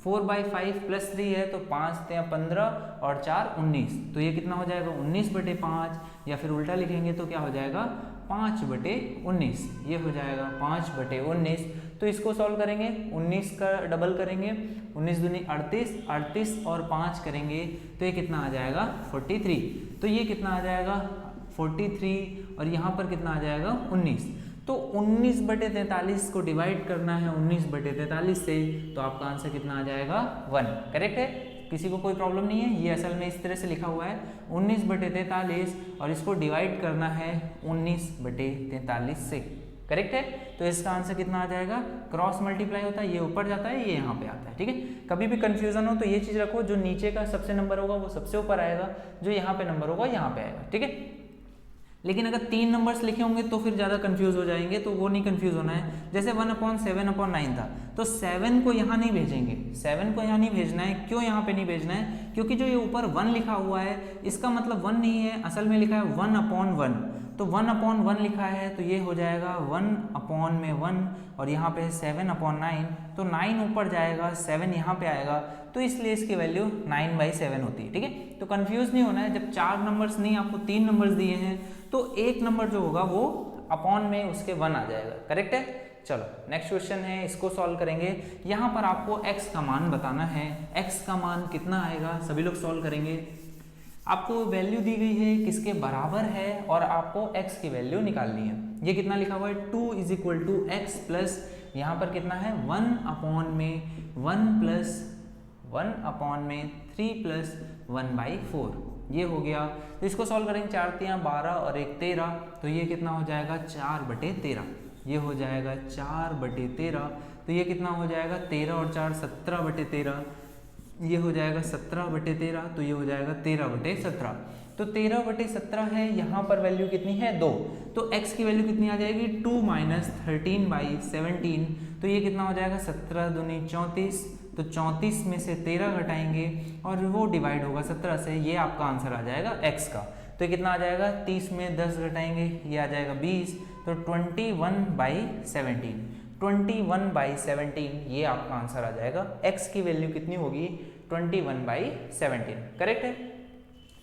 4/5 + 3 है तो 5 × 15 और 4 19, तो ये कितना हो जाएगा 19/5, या फिर उल्टा लिखेंगे तो क्या हो जाएगा 5/19, ये हो जाएगा 5/19। तो इसको सॉल्व करेंगे, 19 का डबल करेंगे, 19 दूनी 38, 38 और 5 करेंगे तो ये कितना आ जाएगा 43, तो ये कितना आ जाएगा 43, और यहाँ पर कितना आ जाएगा 19। तो 19/43 को डिवाइड करना है 19/43 से, तो आपका आंसर कितना आ जाएगा 1। करेक्ट है, किसी को कोई प्रॉब्लम नहीं है। ये असल में इस तरह से लिखा हुआ है 19/43, और इसको डिवाइड करना है 19/43 से। करेक्ट है, तो इसका आंसर कितना आ जाएगा, क्रॉस मल्टीप्लाई होता है, ये ऊपर जाता है, ये यहाँ पे आता है। ठीक है, कभी भी कंफ्यूजन हो तो ये चीज रखो, जो नीचे का सबसे नंबर होगा वो सबसे ऊपर आएगा, जो यहाँ पे नंबर होगा यहाँ पे आएगा। ठीक है, लेकिन अगर 3 नंबर्स लिखे होंगे तो फिर ज़्यादा कंफ्यूज हो जाएंगे, तो वो नहीं कंफ्यूज होना है। जैसे 1/7/9 था, तो 7 को यहाँ नहीं भेजेंगे, 7 को यहाँ नहीं भेजना है। क्यों यहाँ पे नहीं भेजना है, क्योंकि जो ये ऊपर 1 लिखा हुआ है इसका मतलब 1 नहीं है, असल में लिखा है 1/1, तो 1/1 लिखा है, तो ये हो जाएगा 1/1, और यहाँ पे 7/9, तो 9 ऊपर जाएगा, 7 यहाँ पे आएगा, तो इसलिए इसकी वैल्यू 9/7 होती है। ठीक है, तो कंफ्यूज नहीं होना है। जब 4 नंबर्स नहीं, आपको 3 नंबर्स दिए हैं, तो एक नंबर जो होगा वो अपॉन में उसके 1 आ जाएगा। करेक्ट है, चलो नेक्स्ट क्वेश्चन है, इसको सॉल्व करेंगे। यहाँ पर आपको x का मान बताना है, x का मान कितना आएगा, सभी लोग सॉल्व करेंगे। आपको वैल्यू दी गई है किसके बराबर है, और आपको x की वैल्यू निकालनी है। ये कितना लिखा हुआ है 2 = x प्लस यहाँ पर कितना है 1/1 + 1/3 + 1/4, ये हो गया। तो इसको सॉल्व करेंगे, 4 × 12 और 1 13, तो ये कितना हो जाएगा 4/13, ये हो जाएगा 4/13, तो ये कितना हो जाएगा 13 और 4 17/13, ये हो जाएगा 17/13, तो ये हो जाएगा 13/17। तो 13/17 है, यहाँ पर वैल्यू कितनी है 2, तो x की वैल्यू कितनी आ जाएगी 2 - 13/17, तो ये कितना हो जाएगा 17 दूनी 34, तो 34 में से 13 घटाएंगे और वो डिवाइड होगा 17 से, ये आपका आंसर आ जाएगा x का। तो ये कितना आ जाएगा 30 में 10 घटाएंगे, ये आ जाएगा 20, तो 21/17, 21/17 ये आपका आंसर आ जाएगा। x की वैल्यू कितनी होगी 21/17। करेक्ट है,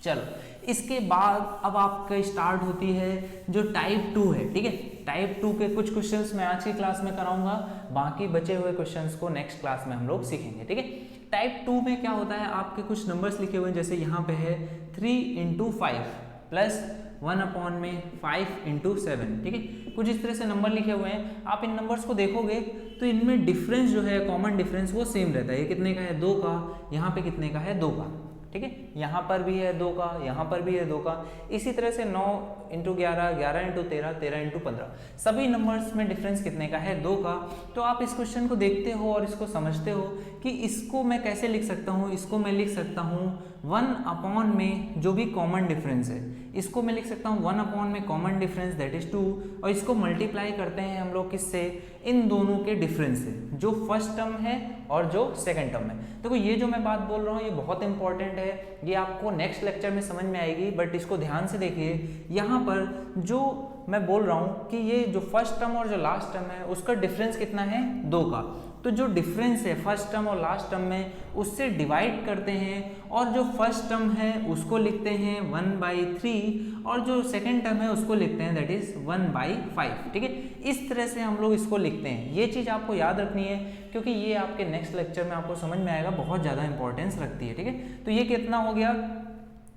चलो इसके बाद अब आपका स्टार्ट होती है जो टाइप 2 है, ठीक है। टाइप 2 के कुछ क्वेश्चंस मैं आज की क्लास में कराऊंगा, बाकी बचे हुए क्वेश्चंस को नेक्स्ट क्लास में हम लोग सीखेंगे, ठीक है। टाइप 2 में क्या होता है, आपके कुछ नंबर्स लिखे हुए हैं, जैसे यहाँ पे है 3 × 5 प्लस 1/5 × 7, ठीक है। कुछ इस तरह से नंबर लिखे हुए हैं। आप इन नंबर्स को देखोगे तो इनमें डिफरेंस जो है, कॉमन डिफरेंस वो सेम रहता है। ये कितने का है, 2 का, यहाँ पे कितने का है, 2 का, ठीक है। यहाँ पर भी है 2 का, यहाँ पर भी है 2 का। इसी तरह से 9 × 11, 11 × 13, 13 × 15, सभी नंबर्स में डिफरेंस कितने का है, 2 का। तो आप इस क्वेश्चन को देखते हो और इसको समझते हो कि इसको मैं कैसे लिख सकता हूँ। इसको मैं लिख सकता हूँ 1 में जो भी कॉमन डिफरेंस है, इसको मैं लिख सकता हूँ 1 में कॉमन डिफरेंस दैट इज 2, और इसको मल्टीप्लाई करते हैं हम लोग किससे, इन दोनों के डिफरेंस से, जो फर्स्ट टर्म है और जो सेकंड टर्म है। देखो ये जो मैं बात बोल रहा हूँ ये बहुत इंपॉर्टेंट है, ये आपको नेक्स्ट लेक्चर में समझ में आएगी, बट इसको ध्यान से देखिए। यहाँ पर जो मैं बोल रहा हूँ कि ये जो फर्स्ट टर्म और जो लास्ट टर्म है उसका डिफरेंस कितना है, 2 का। तो जो डिफरेंस है फर्स्ट टर्म और लास्ट टर्म में, उससे डिवाइड करते हैं, और जो फर्स्ट टर्म है उसको लिखते हैं 1/3, और जो सेकंड टर्म है उसको लिखते हैं दैट इज 1/5, ठीक है। इस तरह से हम लोग इसको लिखते हैं। ये चीज़ आपको याद रखनी है, क्योंकि ये आपके नेक्स्ट लेक्चर में आपको समझ में आएगा, बहुत ज़्यादा इंपॉर्टेंस रखती है, ठीक है। तो ये कितना हो गया,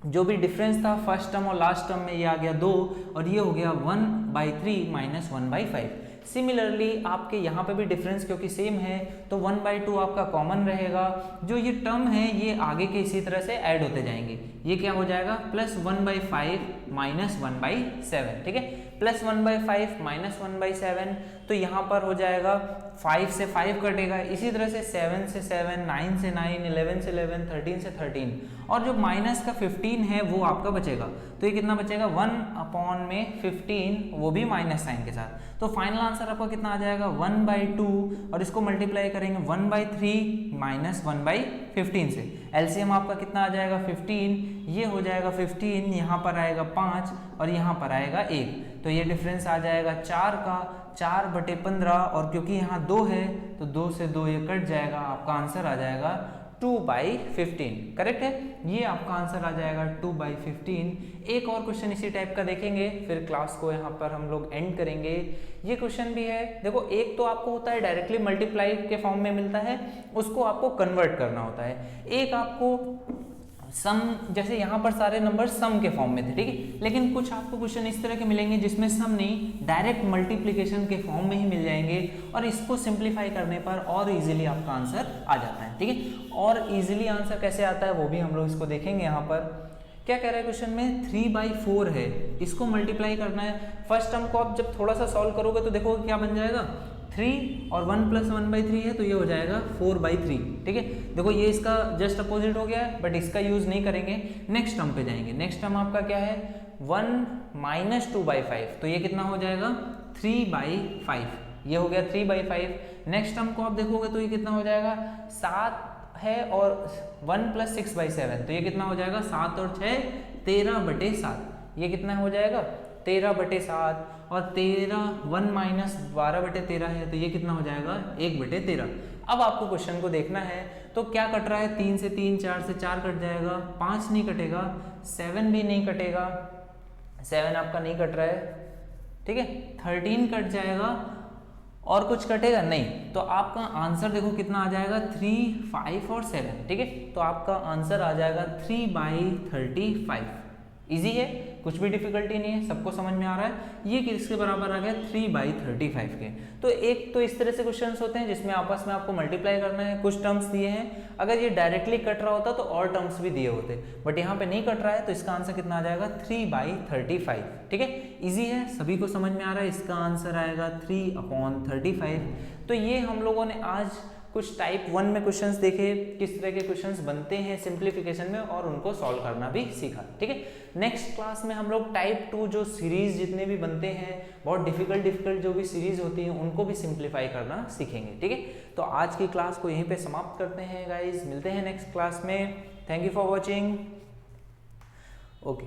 जो भी डिफरेंस था फर्स्ट टर्म और लास्ट टर्म में, ये आ गया 2, और ये हो गया 1/3 - 1/5। सिमिलरली आपके यहाँ पे भी डिफरेंस क्योंकि सेम है तो 1/2 आपका कॉमन रहेगा। जो ये टर्म है ये आगे के इसी तरह से ऐड होते जाएंगे। ये क्या हो जाएगा, प्लस 1/5 - 1/7, ठीक है। प्लस 1/5 - 1/7, तो यहाँ पर हो जाएगा 5 से 5 कटेगा, इसी तरह से 7 से 7, 9 से 9, 11 से 11, 13 से 13, और जो माइनस का 15 है वो आपका बचेगा। तो ये कितना बचेगा, 1/15, वो भी माइनस साइन के साथ। तो फाइनल आंसर आपका कितना आ जाएगा, 1/2, और इसको मल्टीप्लाई करेंगे 1/3 - 1/15 से। एलसीएम आपका कितना आ जाएगा, 15, ये हो जाएगा 15, यहाँ पर आएगा 5, और यहाँ पर आएगा 1, तो ये डिफरेंस आ जाएगा 4 का, 4/15, और क्योंकि यहाँ 2 है तो 2 से 2 ये कट जाएगा, आपका आंसर आ जाएगा 2/15, करेक्ट है। ये आपका आंसर आ जाएगा 2/15। एक और क्वेश्चन इसी टाइप का देखेंगे, फिर क्लास को यहाँ पर हम लोग एंड करेंगे। ये क्वेश्चन भी है, देखो एक तो आपको होता है डायरेक्टली मल्टीप्लाई के फॉर्म में मिलता है, उसको आपको कन्वर्ट करना होता है। एक आपको सम, जैसे यहाँ पर सारे नंबर सम के फॉर्म में थे, ठीक है, लेकिन कुछ आपको क्वेश्चन इस तरह के मिलेंगे जिसमें सम नहीं, डायरेक्ट मल्टीप्लिकेशन के फॉर्म में ही मिल जाएंगे, और इसको सिंप्लीफाई करने पर और इजीली आपका आंसर आ जाता है, ठीक है। और इजीली आंसर कैसे आता है वो भी हम लोग इसको देखेंगे। यहाँ पर क्या कह रहा है क्वेश्चन में, 3/4 है, इसको मल्टीप्लाई करना है। फर्स्ट टर्म को आप जब थोड़ा सा सॉल्व करोगे तो देखोगे क्या बन जाएगा, 3 और 1 + 1/3 है, तो ये हो जाएगा 4/3, ठीक है। देखो ये इसका जस्ट अपोजिट हो गया है, बट इसका यूज नहीं करेंगे, नेक्स्ट टर्म पे जाएंगे। नेक्स्ट टर्म आपका क्या है, 1 - 2/5, तो ये कितना हो जाएगा, 3/5, ये हो गया 3/5। नेक्स्ट टर्म को आप देखोगे तो ये कितना हो जाएगा, 7 है, और 1 + 6/7, तो ये कितना हो जाएगा, 7 और 6 13/7, ये कितना हो जाएगा, 13/7, और 1 - 12/13 है, तो ये कितना हो जाएगा, 1/13। अब आपको क्वेश्चन को देखना है, तो क्या कट रहा है, 3 से 3, 4 से 4 कट जाएगा, 5 नहीं कटेगा, 7 भी नहीं कटेगा, 7 आपका नहीं कट रहा है, ठीक है, 13 कट जाएगा, और कुछ कटेगा नहीं, तो आपका आंसर देखो कितना आ जाएगा, 3, 5 और 7, ठीक है। तो आपका आंसर आ जाएगा 3/35। इजी है, कुछ भी डिफिकल्टी नहीं है, सबको समझ में आ रहा है। ये किसके बराबर आ गया, 3/35 के। तो एक तो इस तरह से क्वेश्चंस होते हैं जिसमें आपस में आपको मल्टीप्लाई करना है, कुछ टर्म्स दिए हैं, अगर ये डायरेक्टली कट रहा होता तो और टर्म्स भी दिए होते, बट यहाँ पे नहीं कट रहा है, तो इसका आंसर कितना आ जाएगा, 3/35, ठीक है। इजी है, सभी को समझ में आ रहा है, इसका आंसर आएगा 3/35। तो ये हम लोगों ने आज कुछ टाइप 1 में क्वेश्चंस देखे, किस तरह के क्वेश्चंस बनते हैं सिंप्लीफिकेशन में, और उनको सॉल्व करना भी सीखा, ठीक है। नेक्स्ट क्लास में हम लोग टाइप 2 जो सीरीज जितने भी बनते हैं, बहुत डिफिकल्ट जो भी सीरीज होती है, उनको भी सिंप्लीफाई करना सीखेंगे, ठीक है। तो आज की क्लास को यहीं पे समाप्त करते हैं गाइज, मिलते हैं नेक्स्ट क्लास में। Thank you for watching, okay.